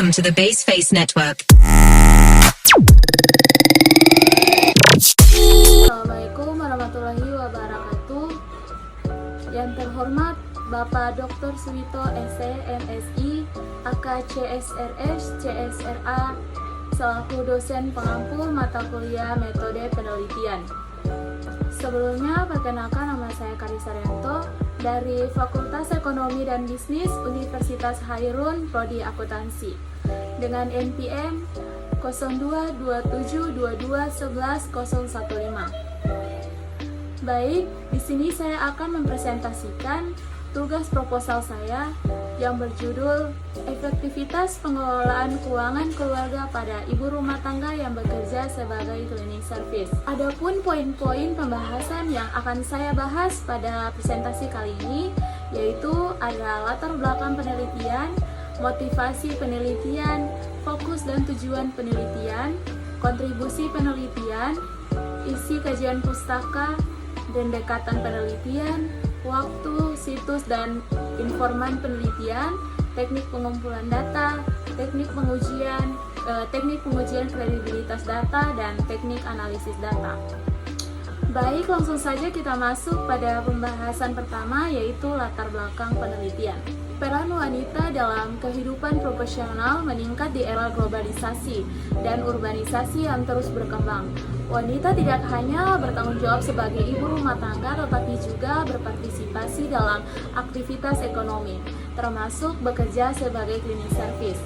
Welcome to the Baseface Network. Assalamualaikum warahmatullahi wabarakatuh. Yang terhormat Bapak Dr. Suwito SE MSI AK CSRS CSRA selaku dosen pengampu mata kuliah metode penelitian. Sebelumnya perkenalkan, nama saya Karissa Rianto dari Fakultas Ekonomi dan Bisnis Universitas Hairun Prodi Akuntansi dengan NPM 022722111015. Baik, di sini saya akan mempresentasikan tugas proposal saya yang berjudul Efektivitas Pengelolaan Keuangan Keluarga pada Ibu Rumah Tangga yang Bekerja sebagai Cleaning Service. Adapun poin-poin pembahasan yang akan saya bahas pada presentasi kali ini yaitu ada latar belakang penelitian, motivasi penelitian, fokus dan tujuan penelitian, kontribusi penelitian, isi kajian pustaka, pendekatan penelitian, waktu, situs dan informan penelitian, teknik pengumpulan data, teknik pengujian kredibilitas data, dan teknik analisis data. Baik, langsung saja kita masuk pada pembahasan pertama, yaitu latar belakang penelitian. Peran wanita dalam kehidupan profesional meningkat di era globalisasi dan urbanisasi yang terus berkembang. Wanita tidak hanya bertanggung jawab sebagai ibu rumah tangga, tetapi juga berpartisipasi dalam aktivitas ekonomi, termasuk bekerja sebagai cleaning service.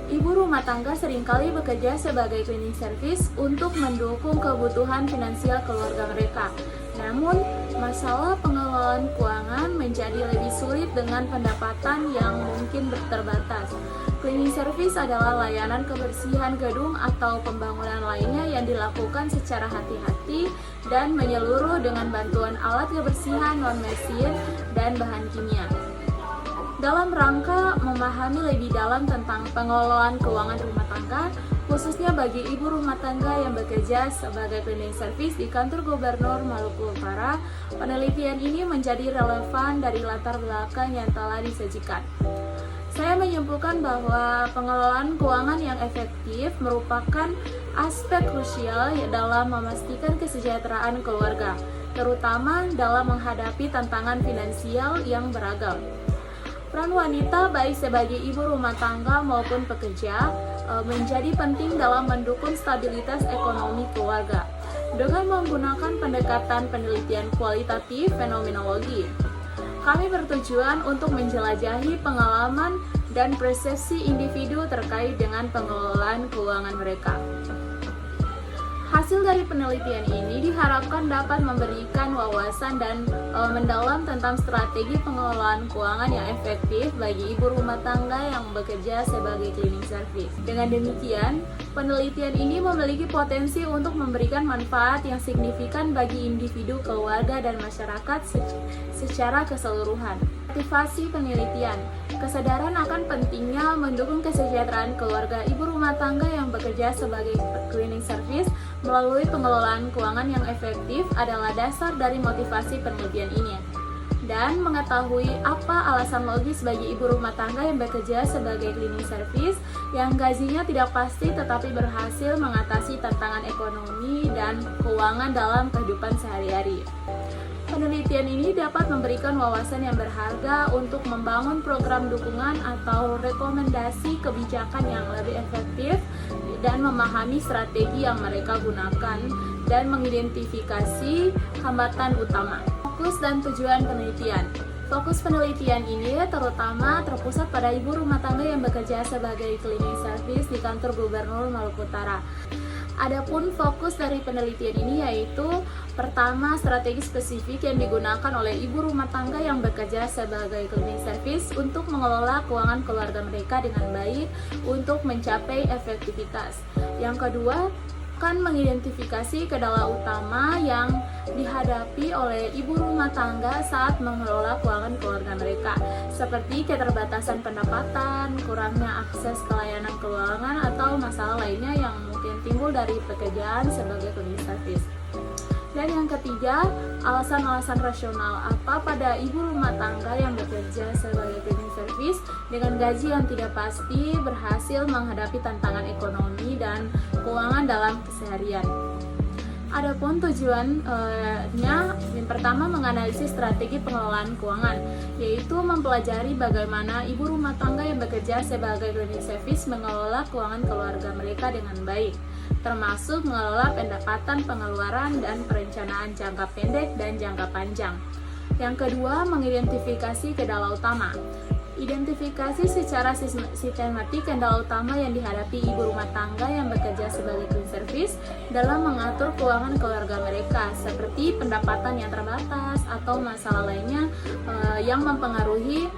Ibu rumah tangga seringkali bekerja sebagai cleaning service untuk mendukung kebutuhan finansial keluarga mereka. Namun, masalah pengelolaan keuangan menjadi lebih sulit dengan pendapatan yang mungkin terbatas. Cleaning service adalah layanan kebersihan gedung atau pembangunan lainnya yang dilakukan secara hati-hati dan menyeluruh dengan bantuan alat kebersihan non-mesin dan bahan kimia. Dalam rangka memahami lebih dalam tentang pengelolaan keuangan rumah tangga, khususnya bagi ibu rumah tangga yang bekerja sebagai cleaning service di kantor Gubernur Maluku Utara, penelitian ini menjadi relevan dari latar belakang yang telah disajikan. Saya menyimpulkan bahwa pengelolaan keuangan yang efektif merupakan aspek krusial dalam memastikan kesejahteraan keluarga, terutama dalam menghadapi tantangan finansial yang beragam. Peran wanita baik sebagai ibu rumah tangga maupun pekerja menjadi penting dalam mendukung stabilitas ekonomi keluarga dengan menggunakan pendekatan penelitian kualitatif fenomenologi. Kami bertujuan untuk menjelajahi pengalaman dan persepsi individu terkait dengan pengelolaan keuangan mereka. Hasil dari penelitian ini diharapkan dapat memberikan wawasan dan mendalam tentang strategi pengelolaan keuangan yang efektif bagi ibu rumah tangga yang bekerja sebagai cleaning service. Dengan demikian, penelitian ini memiliki potensi untuk memberikan manfaat yang signifikan bagi individu, keluarga, dan masyarakat secara keseluruhan. Motivasi penelitian, kesadaran akan pentingnya mendukung kesejahteraan keluarga ibu rumah tangga yang bekerja sebagai cleaning service melalui pengelolaan keuangan yang efektif adalah dasar dari motivasi penelitian ini. Dan mengetahui apa alasan logis bagi ibu rumah tangga yang bekerja sebagai cleaning service yang gajinya tidak pasti tetapi berhasil mengatasi tantangan ekonomi dan keuangan dalam kehidupan sehari-hari. Penelitian ini dapat memberikan wawasan yang berharga untuk membangun program dukungan atau rekomendasi kebijakan yang lebih efektif dan memahami strategi yang mereka gunakan dan mengidentifikasi hambatan utama. Fokus dan tujuan penelitian. Fokus penelitian ini terutama terpusat pada ibu rumah tangga yang bekerja sebagai cleaning service di kantor Gubernur Maluku Utara. Adapun fokus dari penelitian ini yaitu pertama, strategi spesifik yang digunakan oleh ibu rumah tangga yang bekerja sebagai cleaning service untuk mengelola keuangan keluarga mereka dengan baik untuk mencapai efektivitas. Yang kedua, akan mengidentifikasi kendala utama yang dihadapi oleh ibu rumah tangga saat mengelola keuangan keluarga mereka, seperti keterbatasan pendapatan, kurangnya akses ke layanan keuangan, atau masalah lainnya yang mungkin timbul dari pekerjaan sebagai cleaning service. Dan yang ketiga, alasan-alasan rasional. Apa pada ibu rumah tangga yang bekerja sebagai cleaning service dengan gaji yang tidak pasti berhasil menghadapi tantangan ekonomi dan keuangan dalam keseharian? Adapun tujuannya, yang pertama menganalisis strategi pengelolaan keuangan, yaitu mempelajari bagaimana ibu rumah tangga yang bekerja sebagai cleaning service mengelola keuangan keluarga mereka dengan baik, termasuk mengelola pendapatan, pengeluaran, dan perencanaan jangka pendek dan jangka panjang. Yang kedua, mengidentifikasi kendala utama. Identifikasi secara sistematik kendala utama yang dihadapi ibu rumah tangga yang bekerja sebagai cleaning service dalam mengatur keuangan keluarga mereka, seperti pendapatan yang terbatas atau masalah lainnya yang mempengaruhi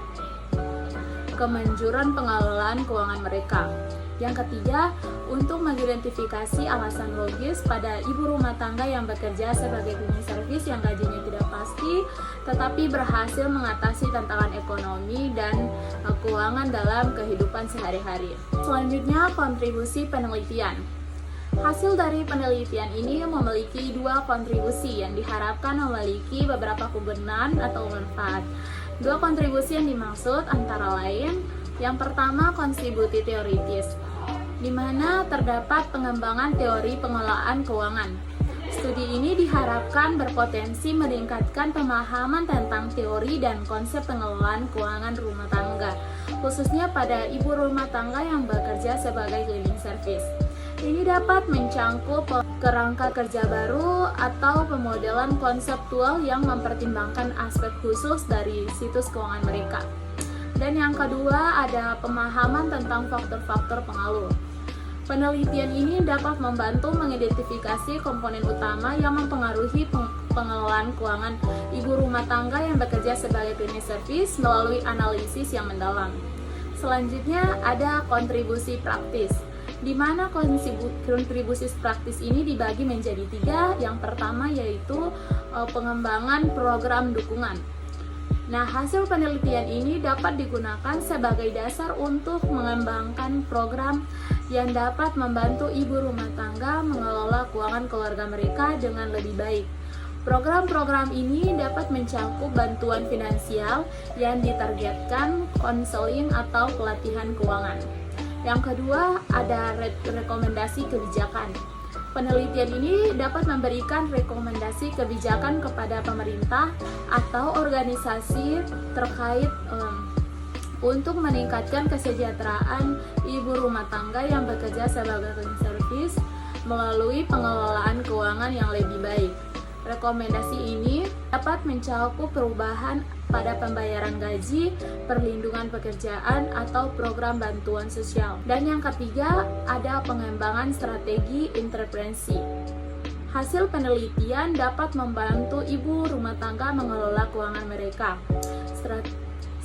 kemanjuran pengelolaan keuangan mereka. Yang ketiga, untuk mengidentifikasi alasan logis pada ibu rumah tangga yang bekerja sebagai cleaning service yang gajinya tidak pasti, tetapi berhasil mengatasi tantangan ekonomi dan keuangan dalam kehidupan sehari-hari. Selanjutnya, kontribusi penelitian. Hasil dari penelitian ini memiliki dua kontribusi yang diharapkan memiliki beberapa kegunaan atau manfaat. Dua kontribusi yang dimaksud antara lain, yang pertama kontribusi teoritis, di mana terdapat pengembangan teori pengelolaan keuangan. Studi ini diharapkan berpotensi meningkatkan pemahaman tentang teori dan konsep pengelolaan keuangan rumah tangga, khususnya pada ibu rumah tangga yang bekerja sebagai cleaning service. Ini dapat mencangkup kerangka kerja baru atau pemodelan konseptual yang mempertimbangkan aspek khusus dari situs keuangan mereka. Dan yang kedua, ada pemahaman tentang faktor-faktor pengaruh. Penelitian ini dapat membantu mengidentifikasi komponen utama yang mempengaruhi pengelolaan keuangan ibu rumah tangga yang bekerja sebagai cleaning service melalui analisis yang mendalam. Selanjutnya ada kontribusi praktis, di mana kontribusi praktis ini dibagi menjadi tiga. Yang pertama yaitu pengembangan program dukungan. Nah, hasil penelitian ini dapat digunakan sebagai dasar untuk mengembangkan program yang dapat membantu ibu rumah tangga mengelola keuangan keluarga mereka dengan lebih baik. Program-program ini dapat mencakup bantuan finansial yang ditargetkan, konseling atau pelatihan keuangan. Yang kedua, ada rekomendasi kebijakan. Penelitian ini dapat memberikan rekomendasi kebijakan kepada pemerintah atau organisasi terkait untuk meningkatkan kesejahteraan ibu rumah tangga yang bekerja sebagai cleaning service melalui pengelolaan keuangan yang lebih baik. Rekomendasi ini dapat mencakup perubahan pada pembayaran gaji, perlindungan pekerjaan, atau program bantuan sosial. Dan yang ketiga, ada pengembangan strategi intervensi. Hasil penelitian dapat membantu ibu rumah tangga mengelola keuangan mereka.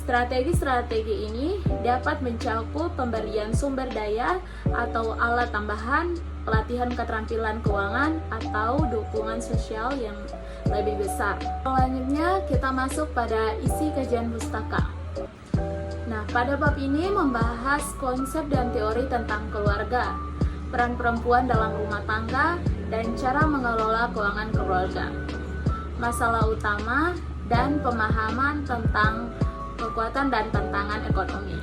Strategi-strategi ini dapat mencakup pemberian sumber daya atau alat tambahan, pelatihan keterampilan keuangan, atau dukungan sosial yang lebih besar. Selanjutnya kita masuk pada isi kajian pustaka. Nah, pada bab ini membahas konsep dan teori tentang keluarga, peran perempuan dalam rumah tangga, dan cara mengelola keuangan keluarga, masalah utama, dan pemahaman tentang kekuatan dan tantangan ekonomi.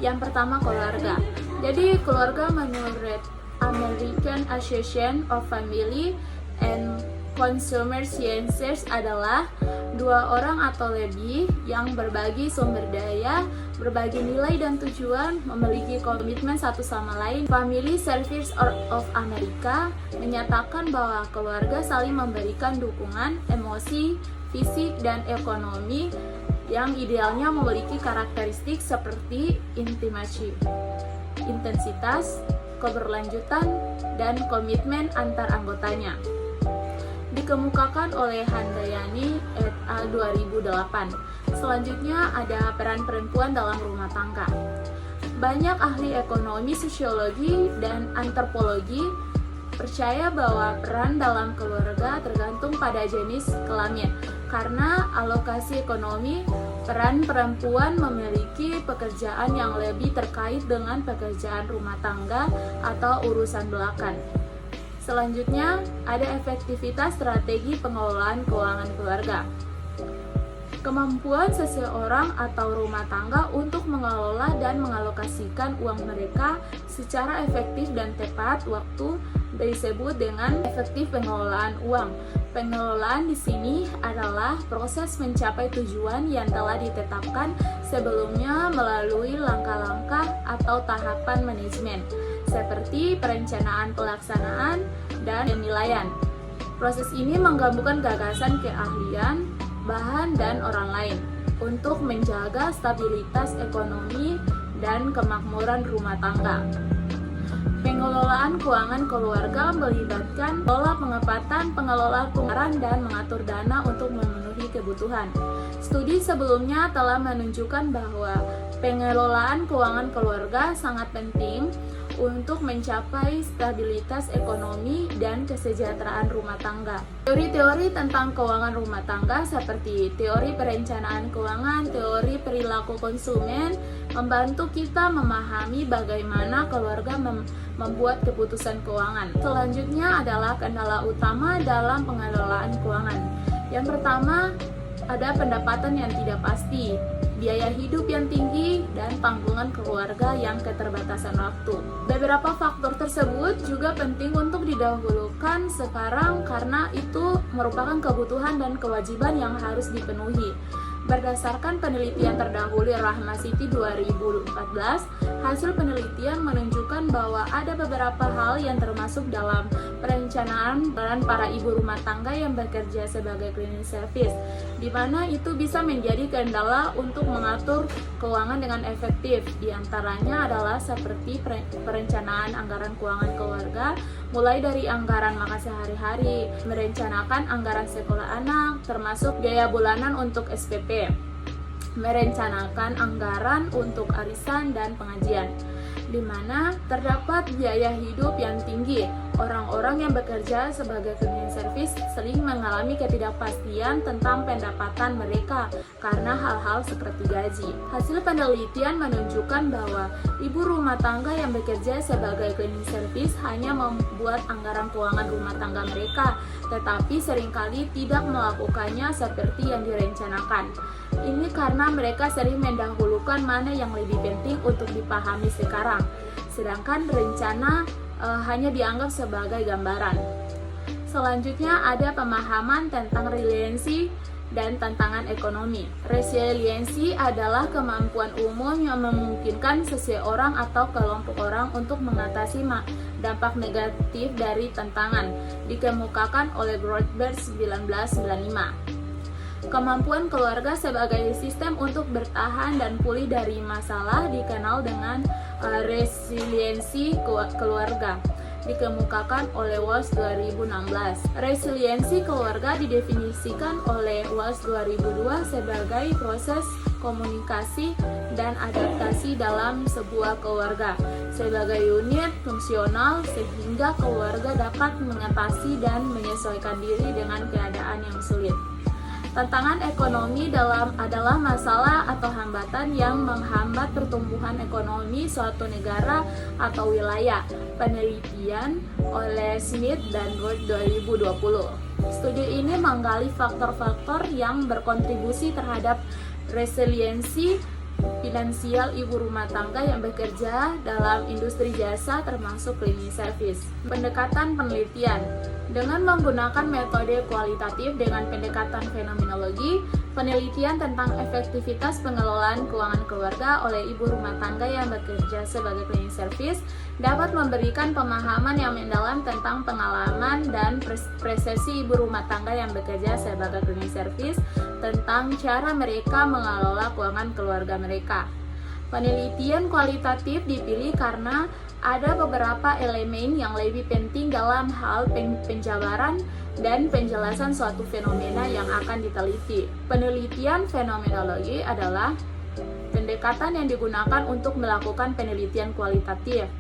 Yang pertama, keluarga. Jadi keluarga menurut American Association of Family and Consumer Sciences adalah dua orang atau lebih yang berbagi sumber daya, berbagi nilai dan tujuan, memiliki komitmen satu sama lain. Family Service of America menyatakan bahwa keluarga saling memberikan dukungan emosi, fisik, dan ekonomi yang idealnya memiliki karakteristik seperti intimasi, intensitas, keberlanjutan, dan komitmen antar anggotanya. Dikemukakan oleh Handayani et al. 2008. Selanjutnya ada peran perempuan dalam rumah tangga. Banyak ahli ekonomi, sosiologi, dan antropologi percaya bahwa peran dalam keluarga tergantung pada jenis kelamin. Karena alokasi ekonomi, peran perempuan memiliki pekerjaan yang lebih terkait dengan pekerjaan rumah tangga atau urusan belakang, Selanjutnya, ada efektivitas strategi pengelolaan keuangan keluarga. Kemampuan seseorang atau rumah tangga untuk mengelola dan mengalokasikan uang mereka secara efektif dan tepat waktu disebut dengan efektif pengelolaan uang. Pengelolaan di sini adalah proses mencapai tujuan yang telah ditetapkan sebelumnya melalui langkah-langkah atau tahapan manajemen, seperti perencanaan, pelaksanaan, dan penilaian. Proses ini menggabungkan gagasan, keahlian, bahan, dan orang lain untuk menjaga stabilitas ekonomi dan kemakmuran rumah tangga. Pengelolaan keuangan keluarga melibatkan pola pengetatan, pengelola pengeluaran, dan mengatur dana untuk memenuhi kebutuhan. Studi sebelumnya telah menunjukkan bahwa pengelolaan keuangan keluarga sangat penting untuk mencapai stabilitas ekonomi dan kesejahteraan rumah tangga. Teori-teori tentang keuangan rumah tangga seperti teori perencanaan keuangan, teori perilaku konsumen membantu kita memahami bagaimana keluarga membuat keputusan keuangan. Selanjutnya adalah kendala utama dalam pengelolaan keuangan. Yang pertama, ada pendapatan yang tidak pasti, biaya hidup yang tinggi, dan tanggungan keluarga yang keterbatasan waktu. Beberapa faktor tersebut juga penting untuk didahulukan sekarang karena itu merupakan kebutuhan dan kewajiban yang harus dipenuhi. Berdasarkan penelitian terdahulu Rahma Siti 2014, hasil penelitian menunjukkan bahwa ada beberapa hal yang termasuk dalam perencanaan peran para ibu rumah tangga yang bekerja sebagai cleaning service, di mana itu bisa menjadi kendala untuk mengatur keuangan dengan efektif. Di antaranya adalah seperti perencanaan anggaran keuangan keluarga, mulai dari anggaran makan sehari-hari, merencanakan anggaran sekolah anak, termasuk biaya bulanan untuk SPP, merencanakan anggaran untuk arisan dan pengajian, di mana terdapat biaya hidup yang tinggi. Orang-orang yang bekerja sebagai cleaning service sering mengalami ketidakpastian tentang pendapatan mereka karena hal-hal seperti gaji. Hasil penelitian menunjukkan bahwa ibu rumah tangga yang bekerja sebagai cleaning service hanya membuat anggaran keuangan rumah tangga mereka, tetapi seringkali tidak melakukannya seperti yang direncanakan. Ini karena mereka sering mendahulukan mana yang lebih penting untuk dipahami sekarang, sedangkan rencana hanya dianggap sebagai gambaran. Selanjutnya ada pemahaman tentang resiliensi dan tantangan ekonomi. Resiliensi adalah kemampuan umum yang memungkinkan seseorang atau kelompok orang untuk mengatasi dampak negatif dari tantangan, dikemukakan oleh Grothberg 1995. Kemampuan keluarga sebagai sistem untuk bertahan dan pulih dari masalah dikenal dengan resiliensi keluarga, dikemukakan oleh Walsh 2016. Resiliensi keluarga didefinisikan oleh Walsh 2002 sebagai proses komunikasi dan adaptasi dalam sebuah keluarga sebagai unit fungsional sehingga keluarga dapat mengatasi dan menyesuaikan diri dengan keadaan yang sulit. Tantangan ekonomi adalah masalah atau hambatan yang menghambat pertumbuhan ekonomi suatu negara atau wilayah. Penelitian oleh Smith dan Ward 2020. Studi ini menggali faktor-faktor yang berkontribusi terhadap resiliensi finansial ibu rumah tangga yang bekerja dalam industri jasa termasuk cleaning service. Pendekatan penelitian dengan menggunakan metode kualitatif dengan pendekatan fenomenologi, penelitian tentang efektivitas pengelolaan keuangan keluarga oleh ibu rumah tangga yang bekerja sebagai cleaning service dapat memberikan pemahaman yang mendalam tentang pengalaman dan prestasi ibu rumah tangga yang bekerja sebagai cleaning service tentang cara mereka mengelola keuangan keluarga mereka. Penelitian kualitatif dipilih karena ada beberapa elemen yang lebih penting dalam hal penjabaran dan penjelasan suatu fenomena yang akan diteliti. Penelitian fenomenologi adalah pendekatan yang digunakan untuk melakukan penelitian kualitatif.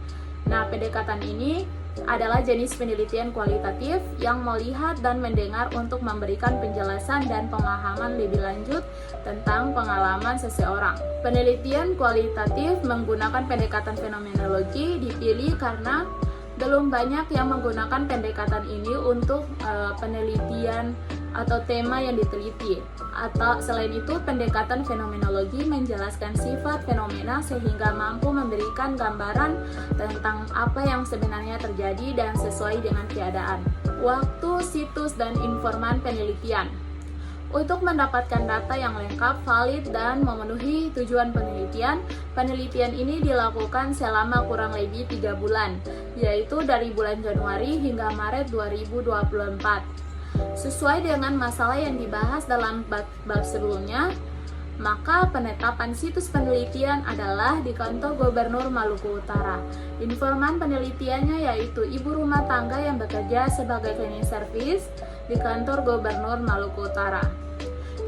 Nah, pendekatan ini adalah jenis penelitian kualitatif yang melihat dan mendengar untuk memberikan penjelasan dan pemahaman lebih lanjut tentang pengalaman seseorang. Penelitian kualitatif menggunakan pendekatan fenomenologi dipilih karena Belum banyak yang menggunakan pendekatan ini untuk penelitian atau tema yang diteliti. Atau selain itu, pendekatan fenomenologi menjelaskan sifat fenomena sehingga mampu memberikan gambaran tentang apa yang sebenarnya terjadi dan sesuai dengan keadaan. Waktu, situs, dan informan penelitian. Untuk mendapatkan data yang lengkap, valid, dan memenuhi tujuan penelitian, penelitian ini dilakukan selama kurang lebih 3 bulan, yaitu dari bulan Januari hingga Maret 2024. Sesuai dengan masalah yang dibahas dalam bab sebelumnya, maka penetapan situs penelitian adalah di kantor Gubernur Maluku Utara. Informan penelitiannya yaitu ibu rumah tangga yang bekerja sebagai cleaning service di kantor Gubernur Maluku Utara.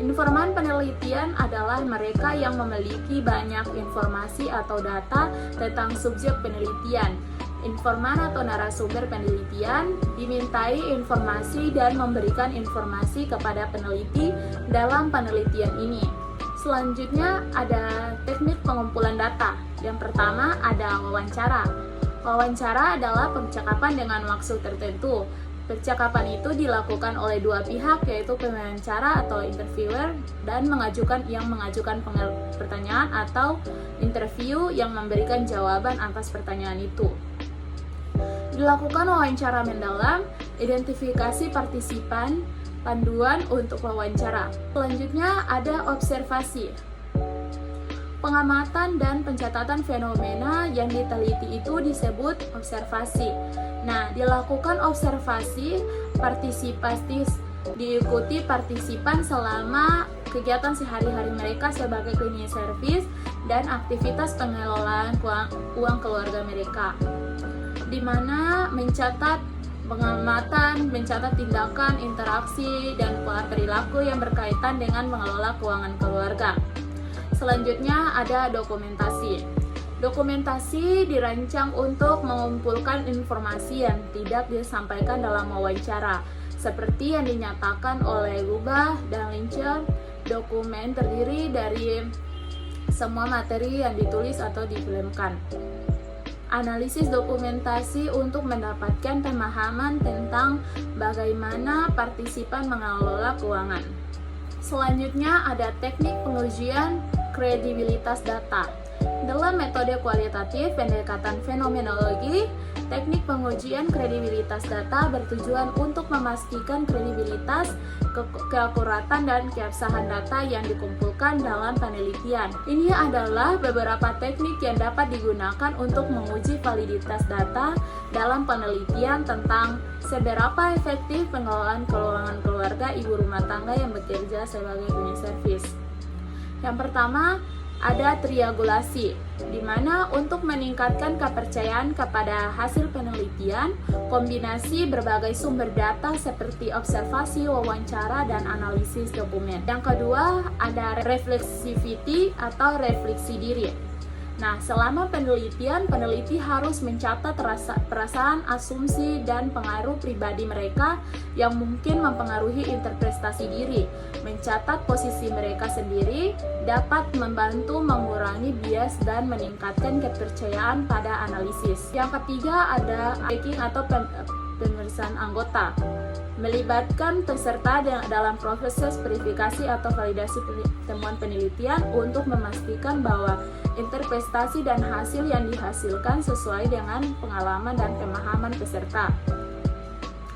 Informan penelitian adalah mereka yang memiliki banyak informasi atau data tentang subjek penelitian. Informan atau narasumber penelitian dimintai informasi dan memberikan informasi kepada peneliti dalam penelitian ini. Selanjutnya ada teknik pengumpulan data. Yang pertama ada wawancara. Wawancara adalah percakapan dengan maksud tertentu. Percakapan itu dilakukan oleh dua pihak, yaitu pewawancara atau interviewer dan yang mengajukan pertanyaan atau interview yang memberikan jawaban atas pertanyaan itu. Dilakukan wawancara mendalam, identifikasi partisipan, panduan untuk wawancara. Selanjutnya ada observasi. Pengamatan dan pencatatan fenomena yang diteliti itu disebut observasi. Nah, dilakukan observasi partisipatif, diikuti partisipan selama kegiatan sehari-hari mereka sebagai cleaning service dan aktivitas pengelolaan uang keluarga mereka, di mana mencatat pengamatan, mencatat tindakan, interaksi, dan pola perilaku yang berkaitan dengan mengelola keuangan keluarga. Selanjutnya ada dokumentasi. Dokumentasi dirancang untuk mengumpulkan informasi yang tidak disampaikan dalam wawancara, seperti yang dinyatakan oleh Gubah dan Lincoln. Dokumen terdiri dari semua materi yang ditulis atau difilmkan. Analisis dokumentasi untuk mendapatkan pemahaman tentang bagaimana partisipan mengelola keuangan. Selanjutnya ada teknik pengujian kredibilitas data. Dalam metode kualitatif pendekatan fenomenologi, teknik pengujian kredibilitas data bertujuan untuk memastikan kredibilitas, keakuratan, dan keabsahan data yang dikumpulkan dalam penelitian. Ini adalah beberapa teknik yang dapat digunakan untuk menguji validitas data dalam penelitian tentang seberapa efektif pengelolaan keuangan keluarga ibu rumah tangga yang bekerja sebagai cleaning service. Yang pertama, ada triangulasi, di mana untuk meningkatkan kepercayaan kepada hasil penelitian, kombinasi berbagai sumber data seperti observasi, wawancara, dan analisis dokumen. Yang kedua, ada reflexivity atau refleksi diri. Nah, selama penelitian, peneliti harus mencatat perasaan, asumsi, dan pengaruh pribadi mereka yang mungkin mempengaruhi interpretasi diri. Mencatat posisi mereka sendiri dapat membantu mengurangi bias dan meningkatkan kepercayaan pada analisis. Yang ketiga ada checking atau pemeriksaan anggota. Melibatkan peserta dalam proses verifikasi atau validasi temuan penelitian untuk memastikan bahwa interpretasi dan hasil yang dihasilkan sesuai dengan pengalaman dan pemahaman peserta.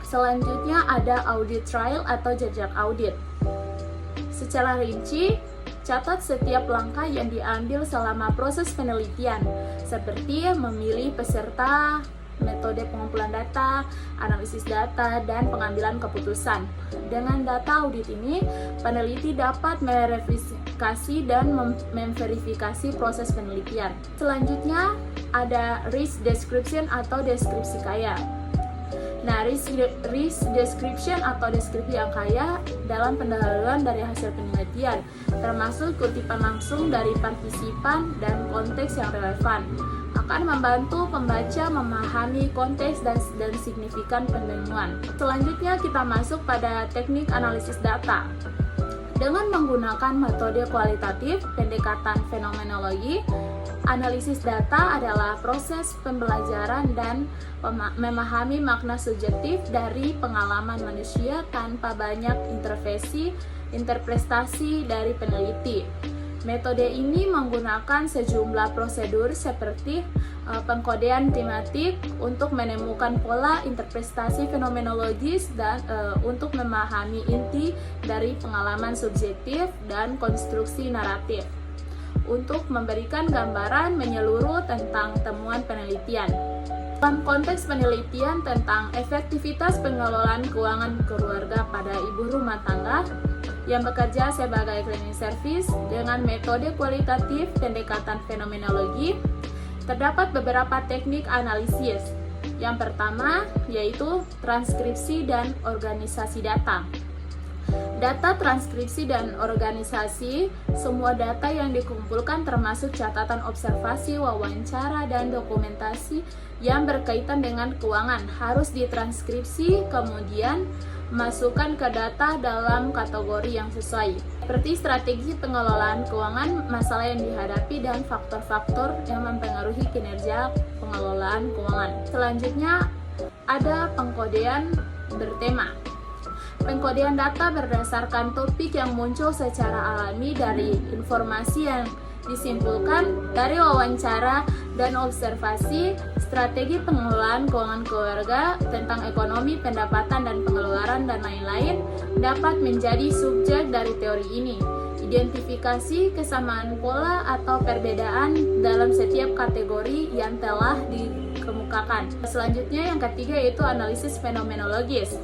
Selanjutnya ada audit trail atau jejak audit. Secara rinci, catat setiap langkah yang diambil selama proses penelitian, seperti memilih peserta, metode pengumpulan data, analisis data, dan pengambilan keputusan. Dengan data audit ini, peneliti dapat mereverifikasi dan memverifikasi proses penelitian. Selanjutnya, ada risk description atau deskripsi kaya. Nah, risk description atau deskripsi yang kaya dalam pendahuluan dari hasil penelitian, termasuk kutipan langsung dari partisipan dan konteks yang relevan, akan membantu pembaca memahami konteks dan signifikan penemuan. Selanjutnya kita masuk pada teknik analisis data. Dengan menggunakan metode kualitatif, pendekatan fenomenologi, analisis data adalah proses pembelajaran dan memahami makna subjektif dari pengalaman manusia tanpa banyak interpretasi dari peneliti. Metode ini menggunakan sejumlah prosedur seperti pengkodean tematik untuk menemukan pola interpretasi fenomenologis dan untuk memahami inti dari pengalaman subjektif dan konstruksi naratif untuk memberikan gambaran menyeluruh tentang temuan penelitian. Dalam konteks penelitian tentang efektivitas pengelolaan keuangan keluarga pada ibu rumah tangga yang bekerja sebagai cleaning service dengan metode kualitatif pendekatan fenomenologi, terdapat beberapa teknik analisis. Yang pertama yaitu transkripsi dan organisasi data. Data transkripsi dan organisasi, semua data yang dikumpulkan termasuk catatan observasi, wawancara, dan dokumentasi yang berkaitan dengan keuangan harus ditranskripsi, kemudian masukkan ke data dalam kategori yang sesuai, seperti strategi pengelolaan keuangan, masalah yang dihadapi, dan faktor-faktor yang mempengaruhi kinerja pengelolaan keuangan. Selanjutnya ada pengkodean bertema. Pengkodean data berdasarkan topik yang muncul secara alami dari informasi yang disimpulkan dari wawancara dan observasi, strategi pengelolaan keuangan keluarga tentang ekonomi, pendapatan, dan pengeluaran, dan lain-lain dapat menjadi subjek dari teori ini. Identifikasi kesamaan pola atau perbedaan dalam setiap kategori yang telah dikemukakan. Selanjutnya yang ketiga yaitu analisis fenomenologis.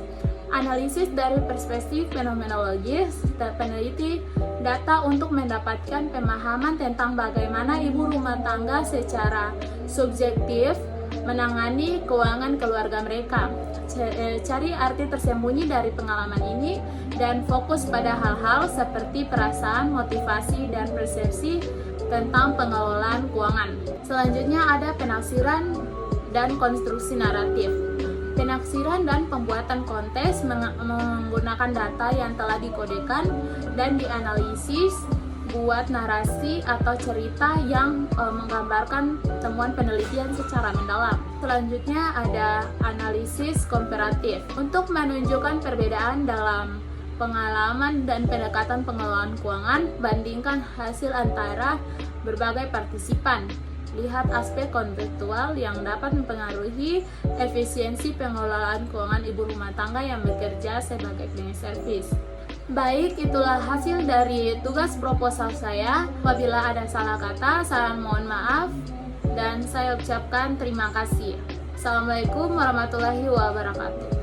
Analisis dari perspektif fenomenologis, peneliti data untuk mendapatkan pemahaman tentang bagaimana ibu rumah tangga secara subjektif menangani keuangan keluarga mereka. Cari arti tersembunyi dari pengalaman ini dan fokus pada hal-hal seperti perasaan, motivasi, dan persepsi tentang pengelolaan keuangan. Selanjutnya ada penafsiran dan konstruksi naratif. Penafsiran dan pembuatan konteks menggunakan data yang telah dikodekan dan dianalisis buat narasi atau cerita yang menggambarkan temuan penelitian secara mendalam. Selanjutnya ada analisis komparatif. Untuk menunjukkan perbedaan dalam pengalaman dan pendekatan pengelolaan keuangan, bandingkan hasil antara berbagai partisipan. Lihat aspek kontekstual yang dapat mempengaruhi efisiensi pengelolaan keuangan ibu rumah tangga yang bekerja sebagai cleaning service. Baik, itulah hasil dari tugas proposal saya. Apabila ada salah kata, saya mohon maaf dan saya ucapkan terima kasih. Assalamualaikum warahmatullahi wabarakatuh.